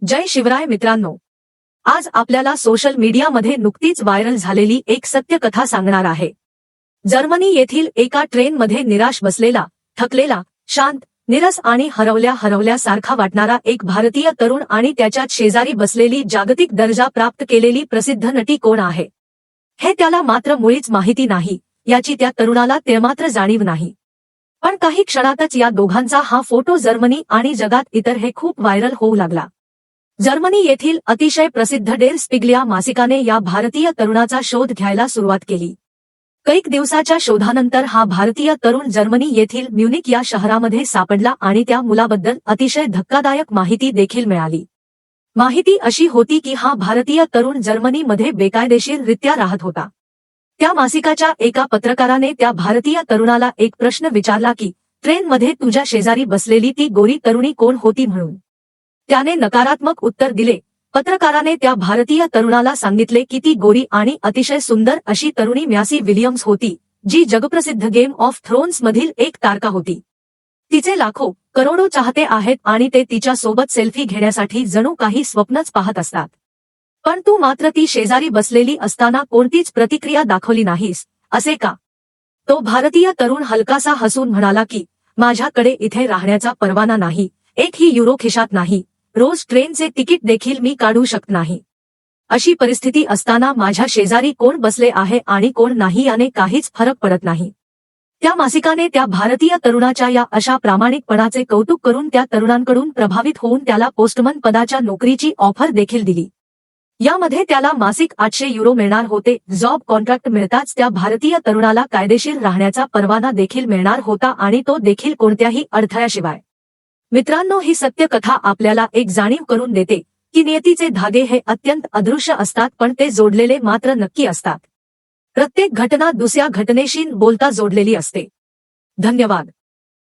जय शिवराय मित्रांनो, आज आपल्याला सोशल मीडियामध्ये नुकतीच व्हायरल झालेली एक सत्यकथा सांगणार आहे। जर्मनी येथील एका ट्रेनमध्ये निराश बसलेला, थकलेला, शांत, निरस आणि हरवल्यासारखा वाटणारा एक भारतीय तरुण आणि त्याच्याच शेजारी बसलेली जागतिक दर्जा प्राप्त केलेली प्रसिद्ध नटी कोण आहे हे त्याला मात्र मुळीच माहिती नाही, याची त्या तरुणाला तेमात्र जाणीव नाही। पण काही क्षणातच या दोघांचा हा फोटो जर्मनी आणि जगात इतर हे खूप व्हायरल होऊ लागला। जर्मनी येथील अतिशय प्रसिद्ध डेर स्पिग्लिया मासिकाने या भारतीय तरुणाचा शोध घ्यायला सुरुवात केली। कैक दिवसाच्या शोधानंतर हा भारतीय तरुण जर्मनी येथील म्युनिक या शहरामध्ये सापडला आणि त्या मुलाबद्दल अतिशय धक्कादायक माहिती देखील मिळाली। माहिती अशी होती की हा भारतीय तरुण जर्मनीमध्ये बेकायदेशीररित्या राहत होता। त्या मासिकाच्या एका पत्रकाराने त्या भारतीय तरुणाला एक प्रश्न विचारला की ट्रेनमध्ये तुझ्या शेजारी बसलेली ती गोरी तरुणी कोण होती म्हणून। त्याने नकारात्मक उत्तर दिले। पत्रकाराने त्या भारतीय तरुणाला सांगितले की ती गोरी आणि अतिशय सुंदर अशी तरुणी मॅसी विलियम्स होती, जी जगप्रसिद्ध गेम ऑफ थ्रोन्स मधील एक तारका होती। तिचे लाखो करोडो चाहते आहेत आणि ते तिच्या सोबत सेल्फी घेण्यासाठी जणू काही स्वप्नच पाहत असतात। पण तू मात्र ती शेजारी बसलेली असताना कोणतीच प्रतिक्रिया दाखवली नाहीस, असे का? तो भारतीय तरुण हलकासा हसून म्हणाला की माझ्याकडे इथे राहण्याचा परवाना नाही, एकही युरो खिशात नाही, रोज ट्रेनचे तिकीट देखील मी काढू शकत नाही। अशी परिस्थिती असताना माझ्या शेजारी कोण बसले आहे आणि कोण नाही याने काहीच फरक पडत नाही। त्या मासिकाने त्या भारतीय तरुणाच्या या अशा प्रामाणिकपणाचे कौतुक करून त्या तरुणांकडून प्रभावित होऊन त्याला पोस्टमन पदाच्या नोकरीची ऑफर देखील दिली। यामध्ये त्याला मासिक 800 युरो मिळणार होते। जॉब कॉन्ट्रॅक्ट मिळताच त्या भारतीय तरुणाला कायदेशीर राहण्याचा परवाना देखील मिळणार होता आणि तो देखील कोणत्याही अडथळ्याशिवाय। मित्रांनो, ही सत्य कथा आपल्याला एक जाणीव करून देते की नियतीचे धागे हे अत्यंत अदृश्य असतात, पण ते जोडलेले मात्र नक्की असतात। प्रत्येक घटना दुसऱ्या घटनेशी बोलता जोडलेली असते। धन्यवाद।